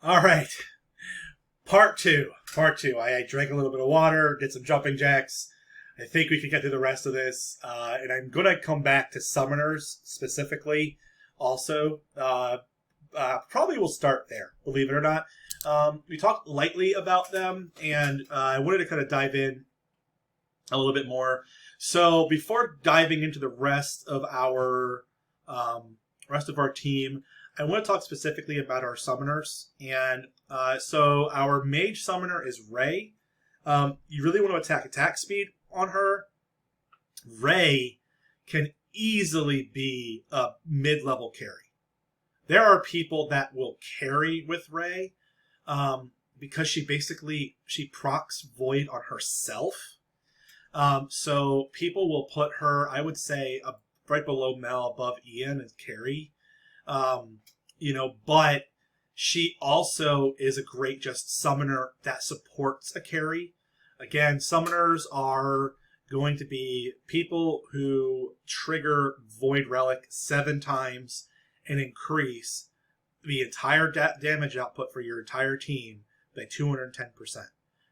All right. Part two. Part two. I drank a little bit of water, did some jumping jacks. I think we can get through the rest of this. And I'm going to come back to summoners specifically also. Probably we'll start there, believe it or not. We talked lightly about them, and I wanted to kind of dive in a little bit more. So before diving into the rest of our team, I want to talk specifically about our summoners. And so our mage summoner is Ray. You really want to attack speed on her. Ray can easily be a mid-level carry. There are people that will carry with Ray because she procs Void on herself. So people will put her, I would say, right below Mel, above Ian as carry. But she also is a great just summoner that supports a carry. Again, summoners are going to be people who trigger Void Relic 7 times and increase the entire damage output for your entire team by 210%.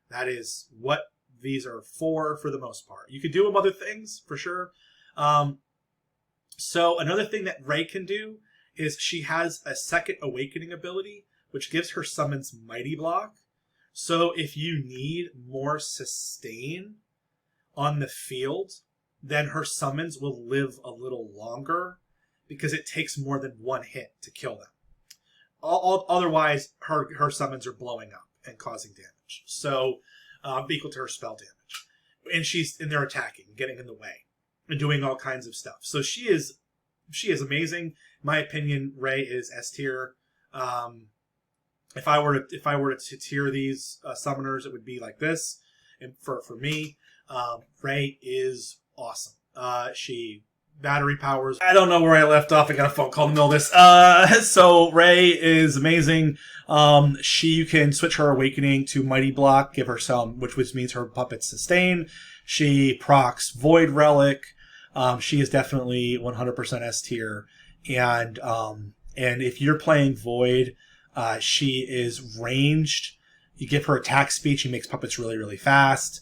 That is what these are for the most part. You could do them other things, for sure. So another thing that Ray can do is she has a second awakening ability, which gives her summons Mighty Block. So if you need more sustain on the field, then her summons will live a little longer because it takes more than one hit to kill them. Otherwise, her summons are blowing up and causing damage. So equal to her spell damage. And they're attacking, getting in the way, and doing all kinds of stuff. So she is amazing. In my opinion, Ray is S tier. If I were to tier these summoners, it would be like this. And for me, Ray is awesome. She battery powers. I don't know where I left off. I got a phone call in the middle of this. So Ray is amazing. You can switch her awakening to Mighty Block, give her some, which means her puppets sustain. She procs Void Relic. She is definitely 100% S tier. And if you're playing Void, she is ranged. You give her attack speed. She makes puppets really, really fast.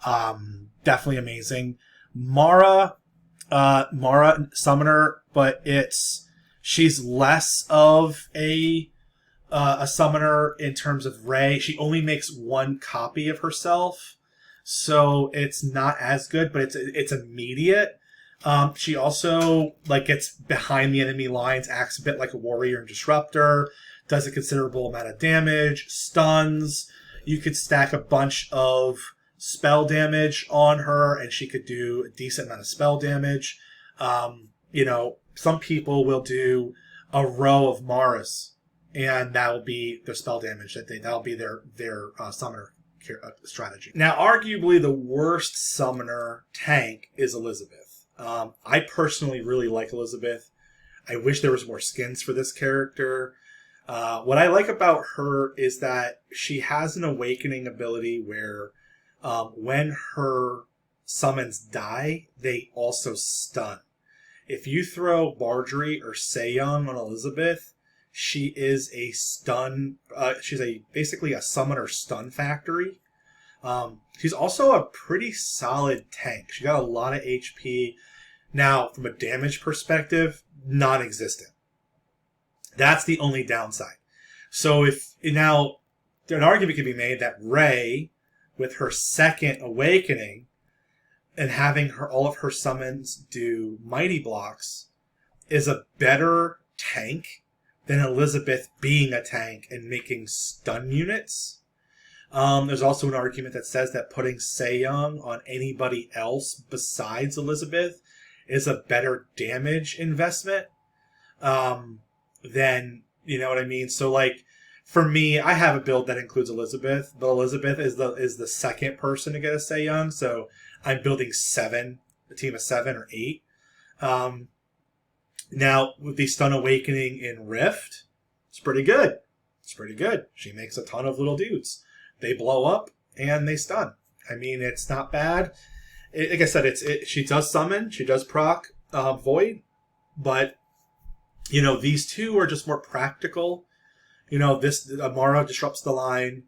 Definitely amazing. Mara summoner, but she's less of a summoner in terms of Ray. She only makes one copy of herself, so it's not as good, but it's immediate. She also gets behind the enemy lines, acts a bit like a warrior and disruptor, does a considerable amount of damage, stuns. You could stack a bunch of spell damage on her, and she could do a decent amount of spell damage. Some people will do a row of Maras, and that will be their spell damage. That'll be their summoner strategy. Now, arguably the worst summoner tank is Elizabeth. I personally really like Elizabeth. I wish there was more skins for this character. What I like about her is that she has an awakening ability where when her summons die, they also stun. If you throw Marjorie or Seiyang on Elizabeth, she is a stun. She's basically a summoner stun factory. She's also a pretty solid tank. She got a lot of HP. Now, from a damage perspective, non-existent. That's the only downside. So an argument can be made that Ray, with her second awakening and having all of her summons do mighty blocks, is a better tank than Elizabeth being a tank and making stun units. There's also an argument that says that putting Seiyang on anybody else besides Elizabeth is a better damage investment than, you know what I mean? So for me, I have a build that includes Elizabeth, but Elizabeth is the second person to get a Seiyang, so I'm building a team of 7 or 8. Now, with the Stun Awakening in Rift, it's pretty good. She makes a ton of little dudes. They blow up, and they stun. I mean, it's not bad. Like I said, she does summon, she does proc Void, but, these two are just more practical. you know, this Amara disrupts the line.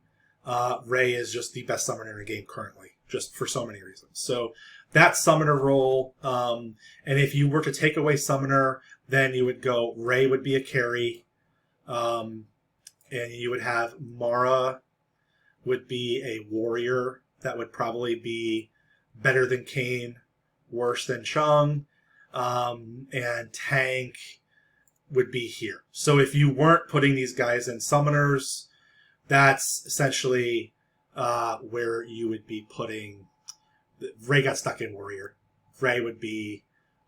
Ray is just the best summoner in the game currently, just for so many reasons. So that's summoner role. And if you were to take away summoner, then you would go Ray would be a carry, and you would have Mara would be a warrior. That would probably be better than Kane, worse than Chung, and Tank would be here. So if you weren't putting these guys in summoners, that's essentially where you would be putting. Ray got stuck in warrior. Ray would be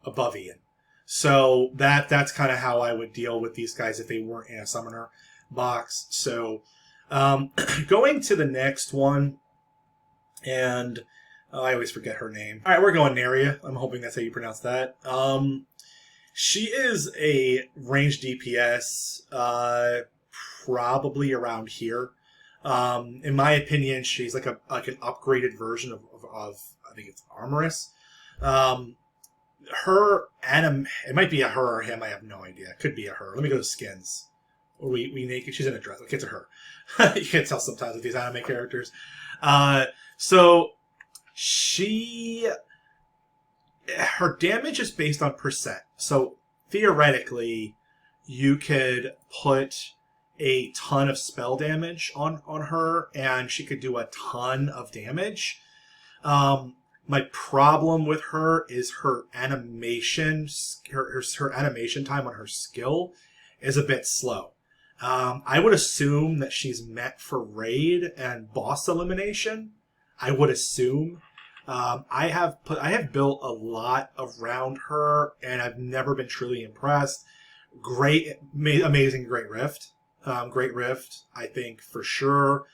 above Ian. So that's kind of how I would deal with these guys if they weren't in a summoner box. So going to the next one, and I always forget her name. All right, we're going Naria. I'm hoping that's how you pronounce that. She is a range DPS, probably around here. In my opinion, she's like an upgraded version of I think it's Armorous. Her it might be a her or him. I have no idea. It could be a her. Let me go to skins. Or we naked. She's in a dress. Like, it's a her. You can't tell sometimes with these anime characters. So her damage is based on percent. So theoretically, you could put a ton of spell damage on her, and she could do a ton of damage. My problem with her is her animation. Her animation time on her skill is a bit slow. I would assume that she's meant for raid and boss elimination. I would assume. I have built a lot around her, and I've never been truly impressed. Amazing Great Rift. Great Rift, I think for sure.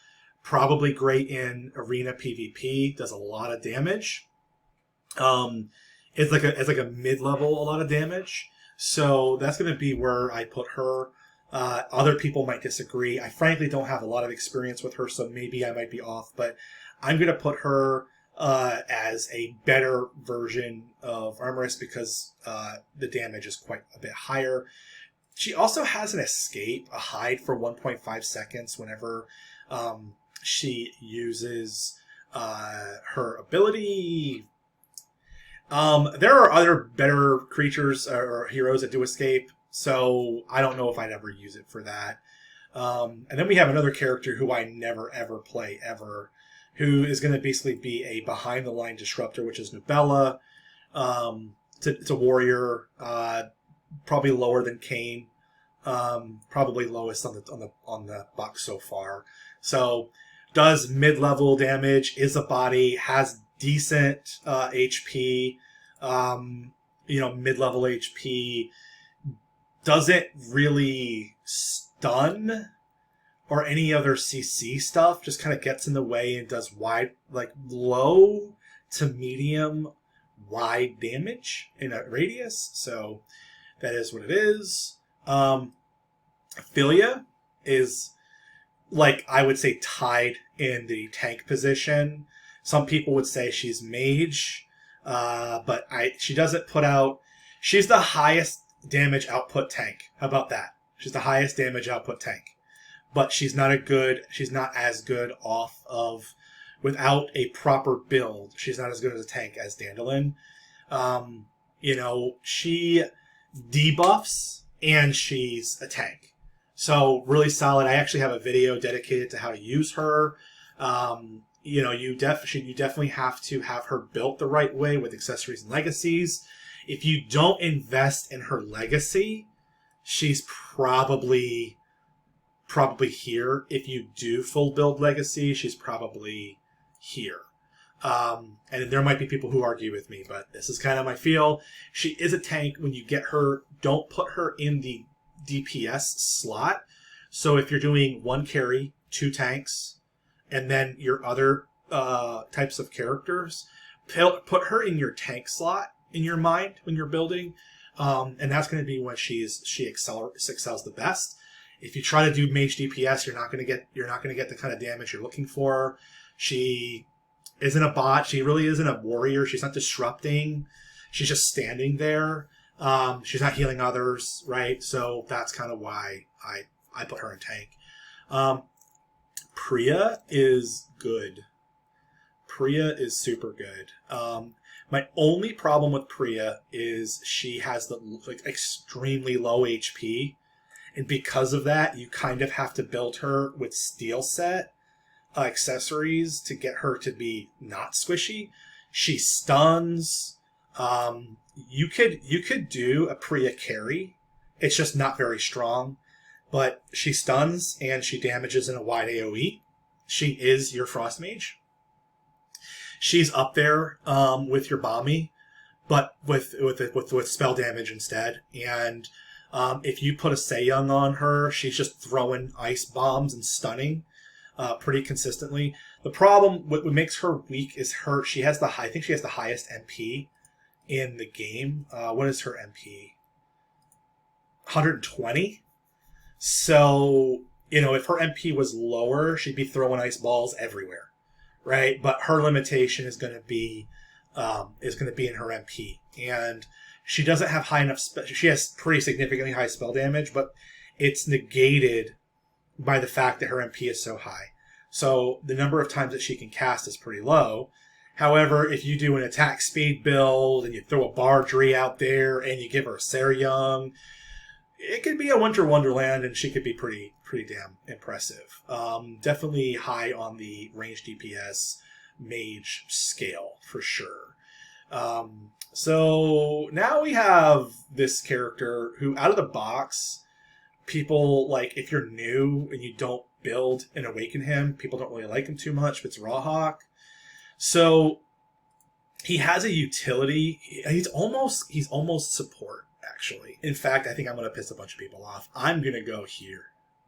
Probably great in arena PvP. Does a lot of damage. It's like a mid-level, a lot of damage. So that's going to be where I put her. Other people might disagree. I frankly don't have a lot of experience with her, so maybe I might be off. But I'm going to put her as a better version of Armorous because the damage is quite a bit higher. She also has an escape, a hide for 1.5 seconds whenever she uses her ability. There are other better creatures or heroes that do escape, so I don't know if I'd ever use it for that. And then we have another character who I never ever play ever, who is going to basically be a behind the line disruptor, which is Nubella. It's a warrior, probably lower than Kane, probably lowest on the box so far. So does mid-level damage, is a body, has decent HP, mid-level HP, doesn't really stun or any other CC stuff, just kind of gets in the way and does low to medium wide damage in a radius. So that is what it is. Philia is, I would say, tied in the tank position. Some people would say she's mage, but she doesn't put out... She's the highest damage output tank. How about that? She's the highest damage output tank. But she's not as good without a proper build. She's not as good as a tank as Dandelion. She debuffs and she's a tank. So really solid. I actually have a video dedicated to how to use her. You definitely have to have her built the right way with accessories and legacies. If you don't invest in her legacy, she's probably here. If you do full build legacy, she's probably here. And there might be people who argue with me, but this is kind of my feel. She is a tank. When you get her, don't put her in the DPS slot. So if you're doing one carry, two tanks, and then your other types of characters, put her in your tank slot in your mind when you're building, and that's going to be when she excels the best. If you try to do mage DPS, you're not going to get the kind of damage you're looking for. She isn't a bot. She really isn't a warrior. She's not disrupting. She's just standing there. She's not healing others, right? So that's kind of why I put her in tank. Um, Priya is good. Priya is super good. My only problem with Priya is she has the like extremely low HP, and because of that, you kind of have to build her with steel set accessories to get her to be not squishy. She stuns. You could do a Priya carry. It's just not very strong, but she stuns and she damages in a wide AOE. She is your Frost Mage. She's up there with your Bami, but with spell damage instead. And if you put a Seiyang on her, she's just throwing ice bombs and stunning pretty consistently. The problem, what makes her weak is she has I think she has the highest MP in the game. What is her MP? 120. So, if her MP was lower, she'd be throwing ice balls everywhere, right? But her limitation is going to be in her MP, and she doesn't have high enough. She has pretty significantly high spell damage, but it's negated by the fact that her MP is so high. So the number of times that she can cast is pretty low. However, if you do an attack speed build and you throw a Bardry out there and you give her a Seiyang, it could be a winter wonderland, and she could be pretty damn impressive. Definitely high on the range DPS mage scale for sure. So now we have this character who, out of the box, people like, if you're new and you don't build and awaken him, people don't really like him too much. But it's Rawhawk. So he has a utility. He's almost support. Actually, in fact, I think I'm going to piss a bunch of people off. I'm going to go here.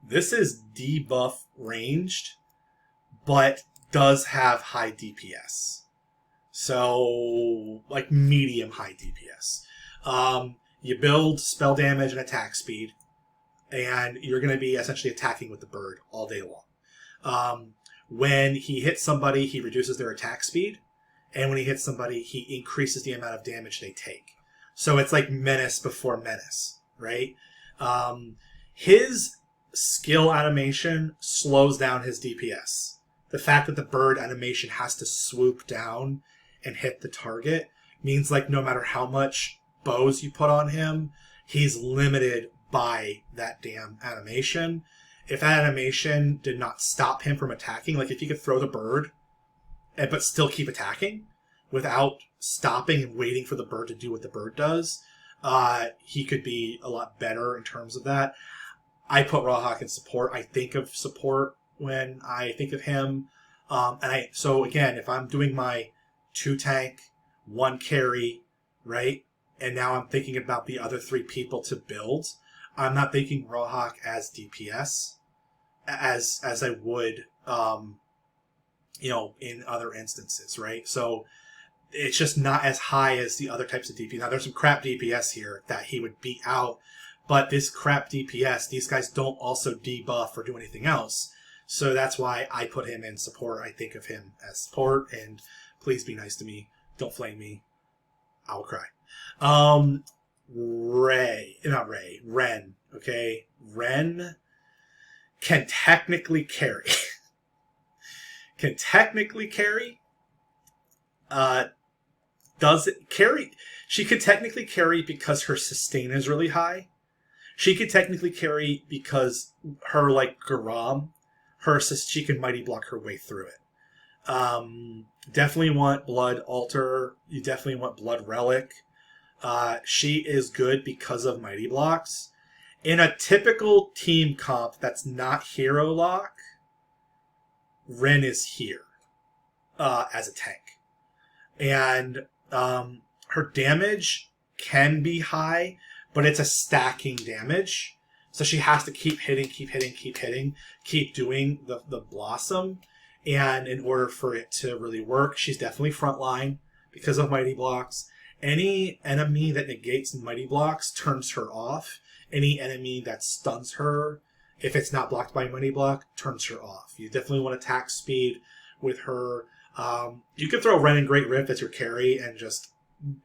This is debuff ranged, but does have high DPS. So, like medium high DPS. You build spell damage and attack speed, and you're going to be essentially attacking with the bird all day long. When he hits somebody, he reduces their attack speed, and when he hits somebody, he increases the amount of damage they take. So it's like menace before menace, right? His skill animation slows down his DPS. The fact that the bird animation has to swoop down and hit the target means, like, no matter how much bows you put on him, he's limited by that damn animation. If that animation did not stop him from attacking, like if he could throw the bird but still keep attacking without stopping and waiting for the bird to do what the bird does, he could be a lot better in terms of that. I put Rawhawk in support. I think of support when I think of him. So again, if I'm doing my 2 tank, 1 carry, right? And now I'm thinking about the other 3 people to build. I'm not thinking Rawhawk as DPS as I would, in other instances, right? So it's just not as high as the other types of DPS. Now, there's some crap DPS here that he would beat out, but this crap DPS, these guys don't also debuff or do anything else. So that's why I put him in support. I think of him as support, and please be nice to me. Don't flame me. I will cry. Ren. Okay? Ren can technically carry. Does it carry? She could technically carry because her sustain is really high. She could technically carry because her, like, Garam, she can mighty block her way through it. Definitely want Blood Altar. You definitely want Blood Relic. She is good because of mighty blocks. In a typical team comp that's not hero lock, Ren is here as a tank. And her damage can be high, but it's a stacking damage. So she has to keep hitting, keep doing the Blossom. And in order for it to really work, she's definitely frontline because of Mighty Blocks. Any enemy that negates Mighty Blocks turns her off. Any enemy that stuns her, if it's not blocked by Mighty Block, turns her off. You definitely want attack speed with her. You could throw Ren and Great Rift as your carry and just,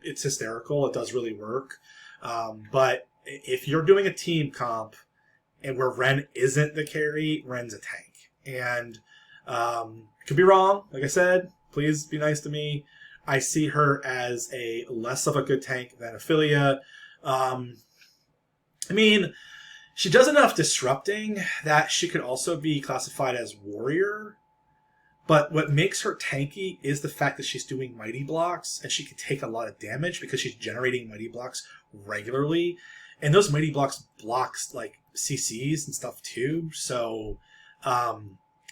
it's hysterical. It does really work. But if you're doing a team comp and where Ren isn't the carry, Ren's a tank. And could be wrong. Like I said, please be nice to me. I see her as a less of a good tank than Ophelia. I mean, she does enough disrupting that she could also be classified as warrior. But what makes her tanky is the fact that she's doing mighty blocks, and she can take a lot of damage because she's generating mighty blocks regularly. And those mighty blocks like CCs and stuff too. So,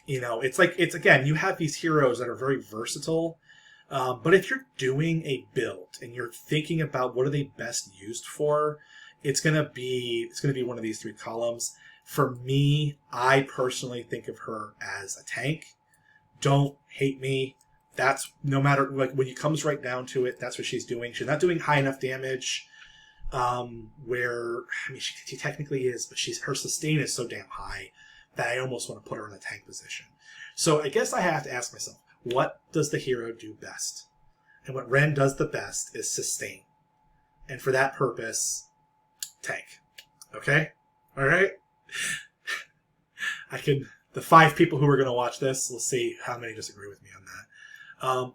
it's again, you have these heroes that are very versatile. But if you're doing a build and you're thinking about what are they best used for, it's gonna be one of these 3 columns. For me, I personally think of her as a tank. Don't hate me. That's no matter, like, when it comes right down to it, that's what she's doing. She's not doing high enough damage. She technically is, but her sustain is so damn high that I almost want to put her in a tank position. So I guess I have to ask myself, what does the hero do best? And what Ren does the best is sustain. And for that purpose, tank. Okay? Alright? The 5 people who are going to watch this, let's see how many disagree with me on that.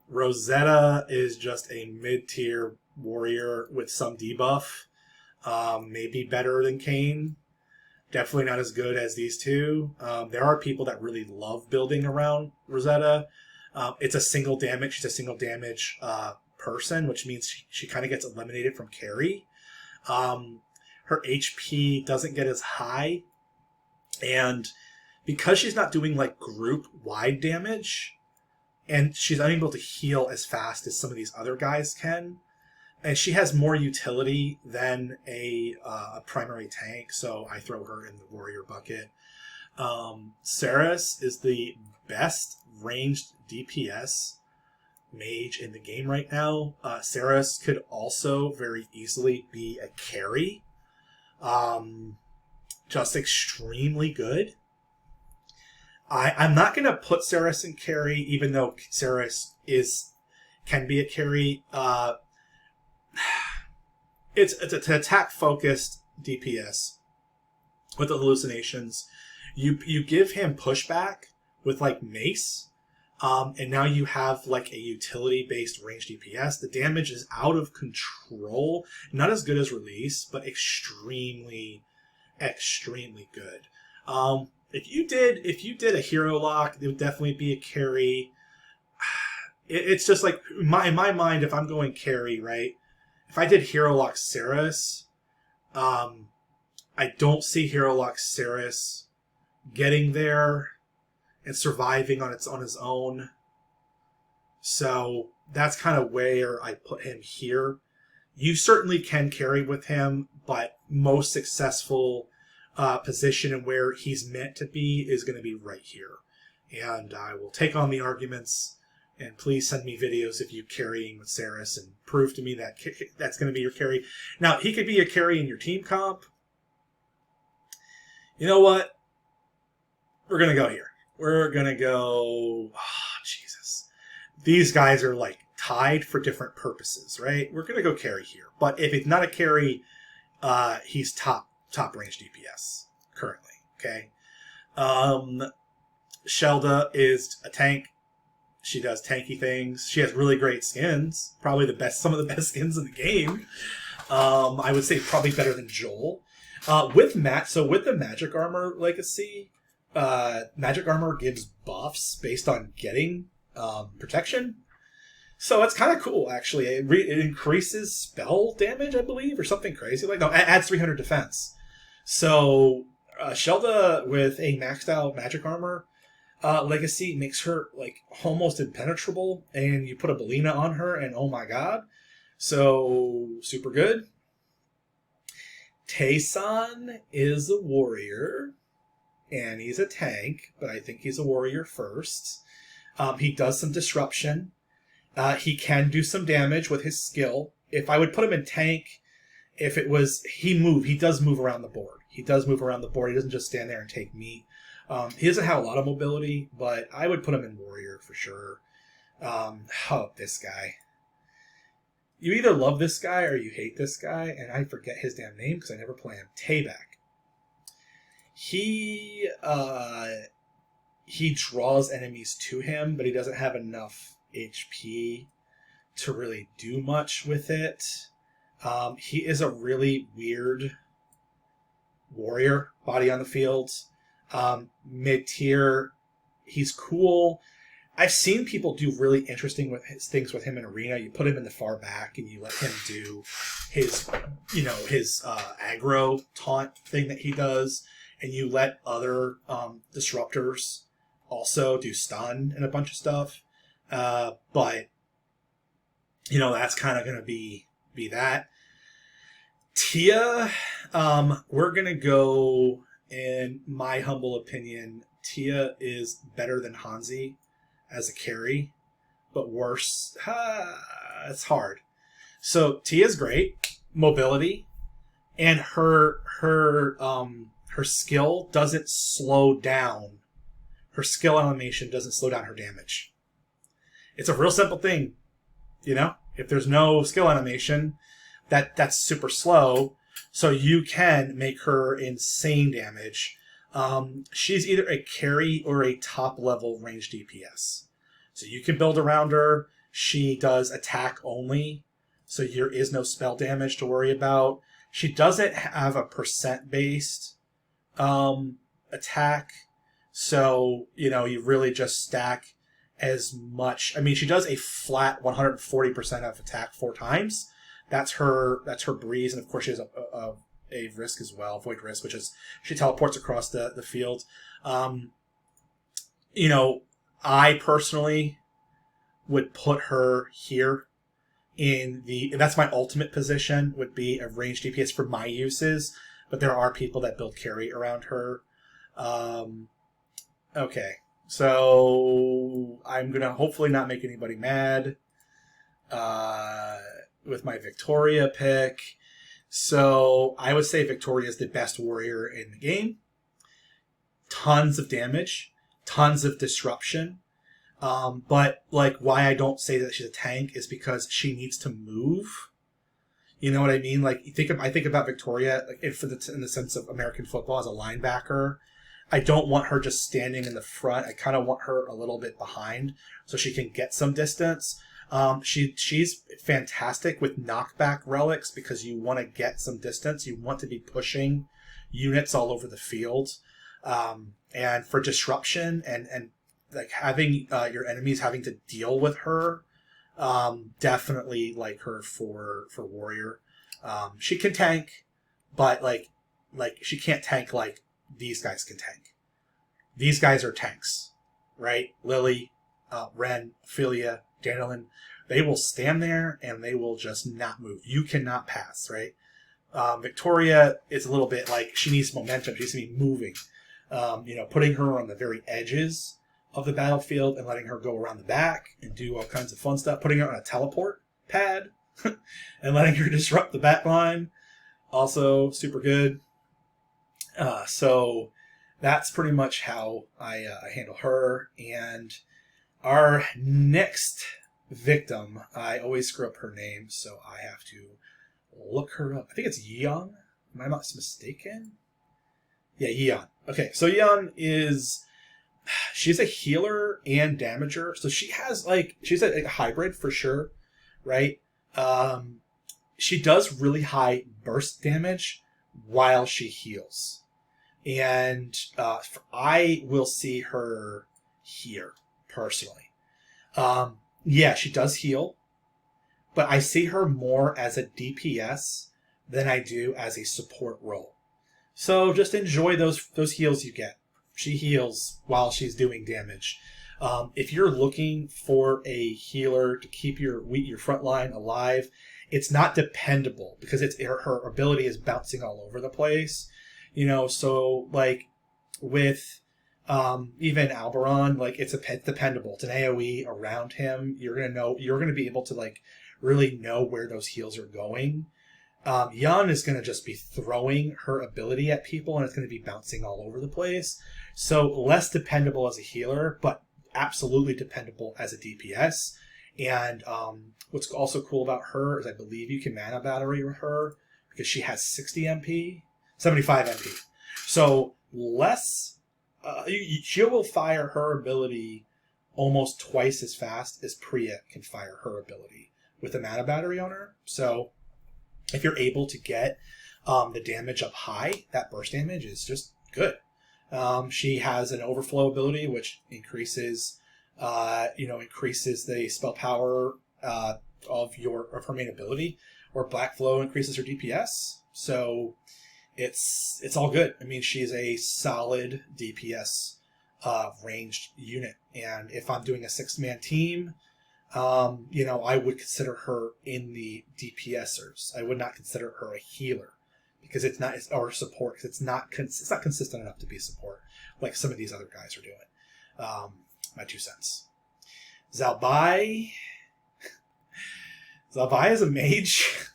Rosetta is just a mid-tier warrior with some debuff. Maybe better than Kayn. Definitely not as good as these 2. There are people that really love building around Rosetta. It's a single damage. She's a single damage person, which means she kind of gets eliminated from carry. Her HP doesn't get as high. And because she's not doing like group-wide damage, and she's unable to heal as fast as some of these other guys can, and she has more utility than a primary tank, so I throw her in the warrior bucket. Saris is the best ranged DPS mage in the game right now. Saris could also very easily be a carry. Just extremely good. I'm not going to put Saris in carry, even though Saris can be a carry. It's an attack-focused DPS with the hallucinations. You give him pushback with like mace, and now you have like a utility-based range DPS. The damage is out of control. Not as good as release, but extremely good. If you did a hero lock, it would definitely be a carry. It's just like in my mind, if I'm going carry, right? If I did hero lock Saris, I don't see hero lock Saris getting there and surviving on his own. So that's kind of where I put him here. You certainly can carry with him, but most successful position and where he's meant to be is going to be right here. And I will take on the arguments, and please send me videos of you carrying with Saris and prove to me that that's going to be your carry. Now, he could be a carry in your team comp. You know what? We're going to go here. We're going to go... Oh, Jesus. These guys are like tied for different purposes, right? We're going to go carry here. But if it's not a carry, he's top range DPS currently, okay? Shelda is a tank. She does tanky things. She has really great skins. Probably some of the best skins in the game. I would say probably better than Joel. With the Magic Armor Legacy, Magic Armor gives buffs based on getting protection. So it's kind of cool, actually. It increases spell damage, I believe, or something crazy like that. No, it adds 300 defense. So Shelda with a maxed out Magic Armor Legacy makes her like almost impenetrable, and you put a Belina on her, and oh my god. So super good. Tayson is a warrior, and he's a tank, but I think he's a warrior first. He does some disruption. He can do some damage with his skill. If I would put him in tank, if it was he does move around the board. He doesn't just stand there and take meat. He doesn't have a lot of mobility, but I would put him in warrior for sure. This guy. You either love this guy or you hate this guy, and I forget his damn name because I never play him. Tayback. He draws enemies to him, but he doesn't have enough HP to really do much with it. He is a really weird warrior, body on the field. Mid-tier, he's cool. I've seen people do really interesting things with him in arena. You put him in the far back and you let him do his aggro taunt thing that he does, and you let other disruptors also do stun and a bunch of stuff. But that's kind of going to be that. Tia, we're going to go, in my humble opinion, Tia is better than Hanzi as a carry, but worse. It's hard. So Tia's great mobility, and her skill doesn't slow down. Her skill animation doesn't slow down her damage. It's a real simple thing, If there's no skill animation, that's super slow. So you can make her insane damage. She's either a carry or a top level range DPS. So you can build around her. She does attack only, so there is no spell damage to worry about. She doesn't have a percent based attack, so you really just stack as much. I mean, she does a flat 140% of attack 4 times. That's her breeze, and of course she has a risk as well, void risk, which is she teleports across the field. I personally would put her here that's my ultimate position, would be a range DPS for my uses, but there are people that build carry around her. Okay, so I'm gonna hopefully not make anybody mad with my Victoria pick. So I would say Victoria is the best warrior in the game. Tons of damage, tons of disruption. But why I don't say that she's a tank is because she needs to move. You know what I mean? I think about Victoria in the sense of American football as a linebacker. I don't want her just standing in the front. I kind of want her a little bit behind so she can get some distance. She's fantastic with knockback relics because you want to get some distance. You want to be pushing units all over the field. And for disruption and having your enemies having to deal with her, definitely like her for warrior. She can tank, but she can't tank like these guys can tank. These guys are tanks, right? Lily, Ren, Ophelia, Dandelion, they will stand there and they will just not move. You cannot pass, right? Victoria is a little bit she needs momentum. She needs to be moving. Putting her on the very edges of the battlefield and letting her go around the back and do all kinds of fun stuff. Putting her on a teleport pad and letting her disrupt the back line. Also super good. So that's pretty much how I handle her. And our next victim, I always screw up her name, so I have to look her up. I think it's Yeon. Am I not mistaken? Yeah, Yeon. Okay, so Yeon she's a healer and damager. So she has she's a hybrid for sure, right? She does really high burst damage while she heals. And I will see her here, personally. Yeah, she does heal, but I see her more as a DPS than I do as a support role. So just enjoy those heals you get. She heals while she's doing damage. If you're looking for a healer to keep your front line alive, it's not dependable because her ability is bouncing all over the place. So with even Alberon, it's dependable. It's an AoE around him. You're gonna be able to really know where those heals are going. Yeon is gonna just be throwing her ability at people, and it's gonna be bouncing all over the place. So less dependable as a healer, but absolutely dependable as a DPS. And what's also cool about her is I believe you can mana battery with her because she has 60 MP, 75 MP. So less. She will fire her ability almost twice as fast as Priya can fire her ability with a mana battery on her. So if you're able to get the damage up high, that burst damage is just good. She has an overflow ability which increases the spell power of her main ability, or Black Flow increases her DPS. So it's all good. I mean, she's a solid DPS ranged unit, and if I'm doing a 6-man team, I would consider her in the DPSers. I would not consider her a healer because it's not, or support, because it's not consistent enough to be support like some of these other guys are doing. My 2 cents. Zhao Bai is a mage.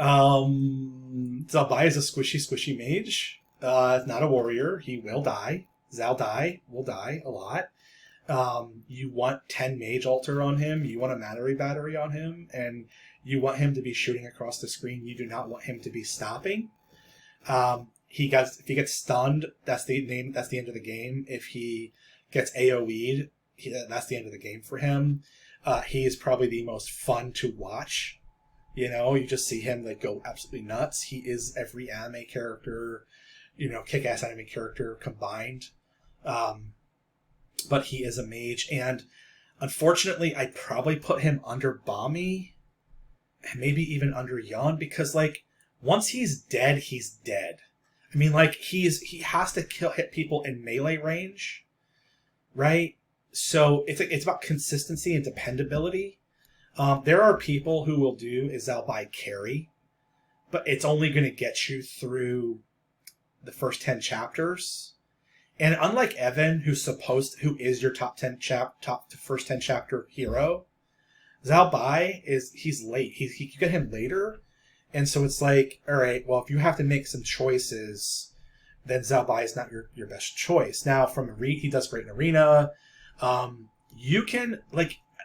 Zhao Bai is a squishy mage. Not a warrior. He will die. Zhao Dai will die a lot. You want 10 mage altar on him. You want a Mannery battery on him, and you want him to be shooting across the screen. You do not want him to be stopping. If he gets stunned, that's the end of the game. If he gets AoE'd, that's the end of the game for him. He is probably the most fun to watch. You just see him go absolutely nuts. He is every anime character, kick-ass anime character combined. But he is a mage, and unfortunately, I'd probably put him under Bami, and maybe even under Yon, because once he's dead, he's dead. I mean, he has to hit people in melee range, right? So it's about consistency and dependability. There are people who will do a Zhao Bai carry, but it's only going to get you through the first 10 chapters. And unlike Evan, who is your first 10 chapter hero, Zhao Bai he's late. You get him later, and so it's all right. Well, if you have to make some choices, then Zhao Bai is not your best choice. Now, he does great in arena. You can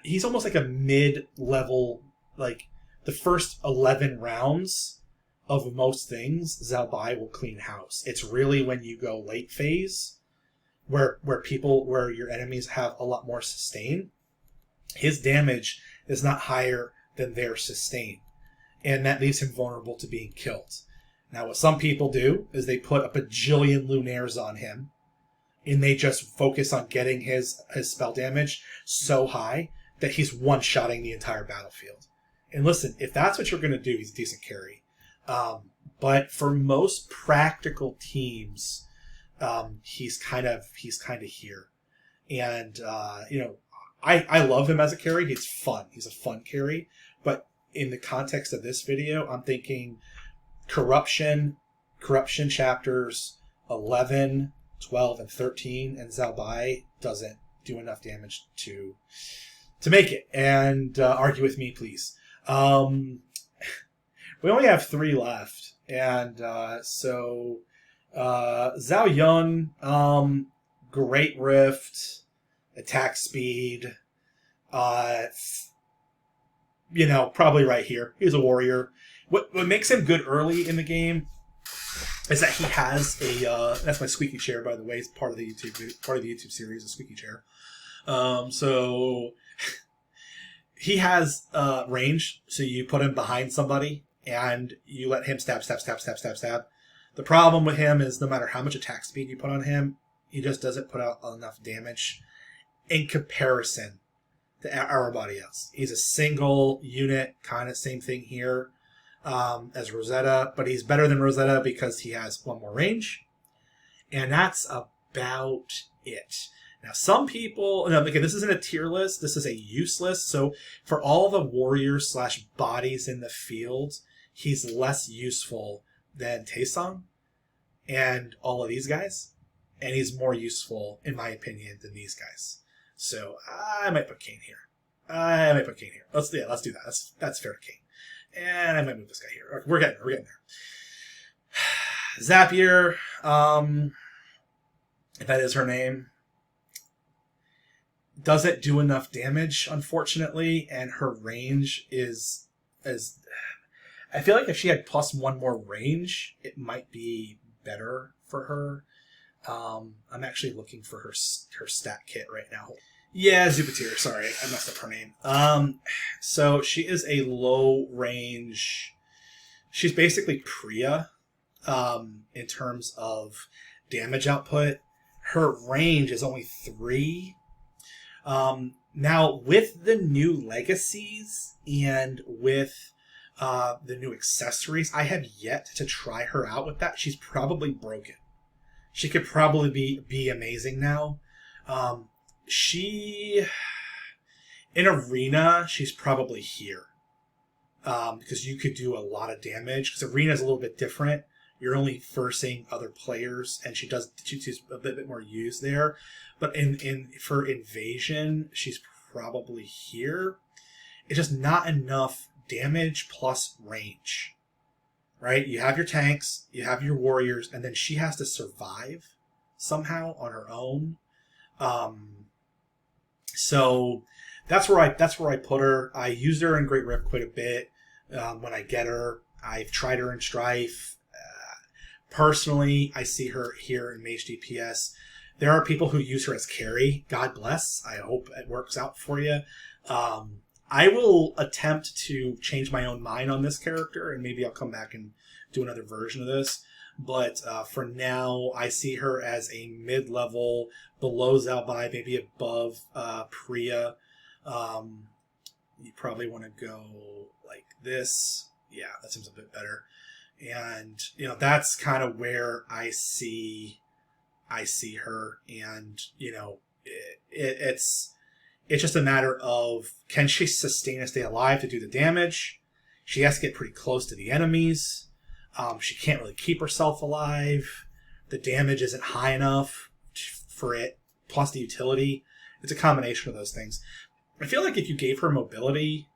he's almost like a mid-level, the first 11 rounds of most things, Zhao Bai will clean house. It's really when you go late phase, where your enemies have a lot more sustain, his damage is not higher than their sustain, and that leaves him vulnerable to being killed. Now, what some people do is they put a bajillion lunaires on him, and they just focus on getting his spell damage so high that he's one-shotting the entire battlefield. And listen, if that's what you're going to do, he's a decent carry. But for most practical teams, he's kind of here. And, I love him as a carry. He's fun. He's a fun carry. But in the context of this video, I'm thinking Corruption chapters 11, 12, and 13, and Zhao Bai doesn't do enough damage to make it. And argue with me, please. We only have 3 left, and so Zhao Yun, great rift, attack speed, probably right here. He's a warrior. What makes him good early in the game is that he has that's my squeaky chair, by the way. It's part of the YouTube series, a squeaky chair. So he has range, so you put him behind somebody and you let him stab. The problem with him is no matter how much attack speed you put on him, he just doesn't put out enough damage in comparison to everybody else. He's a single unit, kind of same thing here as Rosetta, but he's better than Rosetta because he has 1 more range, and that's about it. Now, some people, again, this isn't a tier list, this is a use list, so for all the warriors / bodies in the field, he's less useful than Taesung and all of these guys, and he's more useful, in my opinion, than these guys. So I might put Kane here. Let's do that. That's fair to Kane. And I might move this guy here. We're getting there. Zapier, if that is her name, doesn't do enough damage, unfortunately, and her range is I feel like if she had +1 more range, it might be better for her. I'm actually looking for her stat kit right now. Yeah, Zubatir. Sorry, I messed up her name. So she is a low range. She's basically Priya, in terms of damage output. Her range is only 3. Now with the new legacies and with the new accessories, I have yet to try her out with that. She's probably broken. She could probably be amazing now. She in arena, she's probably here, because you could do a lot of damage. Because arena is a little bit different. You're only versing other players, and she's a bit more used there. But for invasion, she's probably here. It's just not enough damage plus range. Right? You have your tanks, you have your warriors, and then she has to survive somehow on her own. So that's where I put her. I used her in Great Rift quite a bit when I get her. I've tried her in Strife. Personally, I see her here in Mage DPS. There are people who use her as carry. God bless. I hope it works out for you. I will attempt to change my own mind on this character, and maybe I'll come back and do another version of this. But for now, I see her as a mid-level, below Zalbai, maybe above Priya. You probably want to go like this. Yeah, that seems a bit better. And, that's kind of where I see her. And, it's just a matter of, can she sustain and stay alive to do the damage? She has to get pretty close to the enemies. She can't really keep herself alive. The damage isn't high enough for it. Plus the utility. It's a combination of those things. I feel like if you gave her mobility,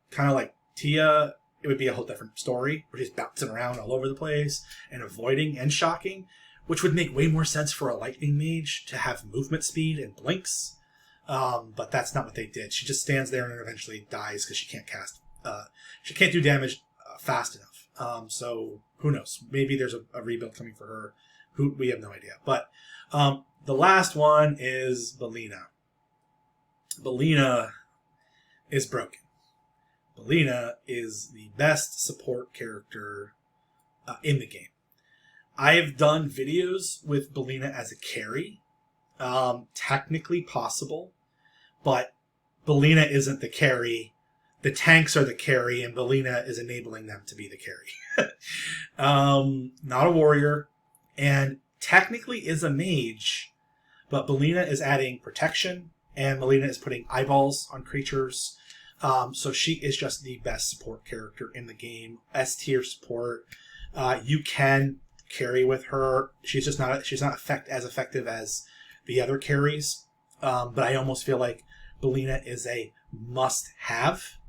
kind of like Tia, it would be a whole different story, where she's bouncing around all over the place and avoiding and shocking, which would make way more sense for a lightning mage to have movement speed and blinks. But that's not what they did. She just stands there and eventually dies because she can't cast. She can't do damage fast enough. So who knows? Maybe there's a rebuild coming for her. We have no idea. But the last one is Belina. Belina is broken. Belina is the best support character in the game. I have done videos with Belina as a carry. Technically possible, but Belina isn't the carry. The tanks are the carry, and Belina is enabling them to be the carry. Not a warrior, and technically is a mage, but Belina is adding protection, and Belina is putting eyeballs on creatures. So she is just the best support character in the game. S tier support. You can carry with her. She's not as effective as the other carries. But I almost feel like Belina is a must-have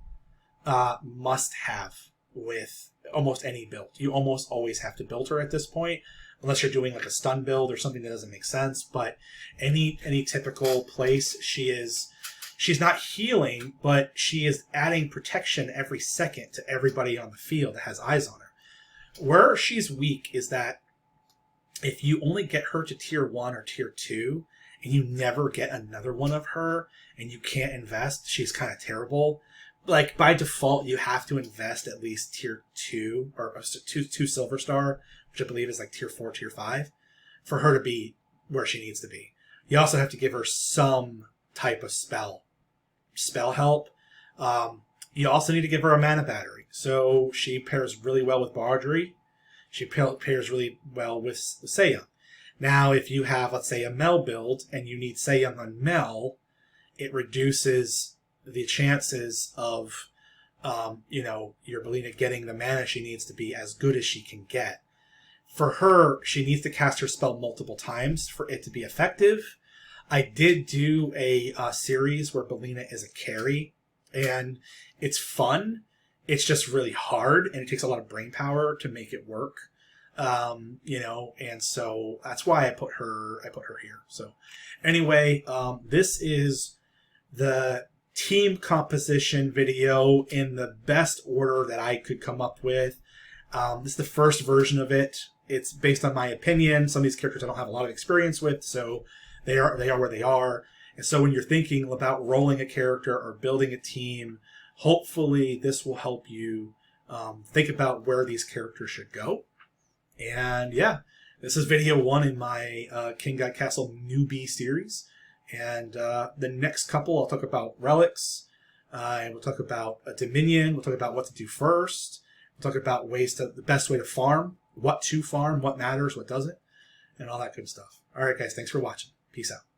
with almost any build. You almost always have to build her at this point, unless you're doing like a stun build or something that doesn't make sense. But any typical place, she's not healing, but she is adding protection every second to everybody on the field that has eyes on her. Where she's weak is that if you only get her to tier 1 or tier 2, and you never get another one of her, and you can't invest, she's kind of terrible. Like, by default, you have to invest at least tier 2, or 2 silver star, which I believe is like tier 4, tier 5, for her to be where she needs to be. You also have to give her some type of spell help. You also need to give her a mana battery. So she pairs really well with Bardry. She pairs really well with Seiyang. Now, if you have, let's say, a Mel build, and you need Seiyang on Mel, it reduces the chances of, your Belina getting the mana she needs to be as good as she can get. For her, she needs to cast her spell multiple times for it to be effective. I did do a series where Belina is a carry, and it's fun. It's just really hard, and it takes a lot of brain power to make it work. And so that's why I put her here. So anyway, this is the team composition video in the best order that I could come up with. This is the first version of it, it's based on my opinion. Some of these characters I don't have a lot of experience with, so they are where they are. And so when you're thinking about rolling a character or building a team, hopefully this will help you think about where these characters should go. And yeah, this is video 1 in my King God Castle newbie series. And the next couple, I'll talk about relics, and we'll talk about a Dominion. We'll talk about what to do first. We'll talk about the best way to farm, what matters, what doesn't, and all that good stuff. All right, guys, thanks for watching. Peace out.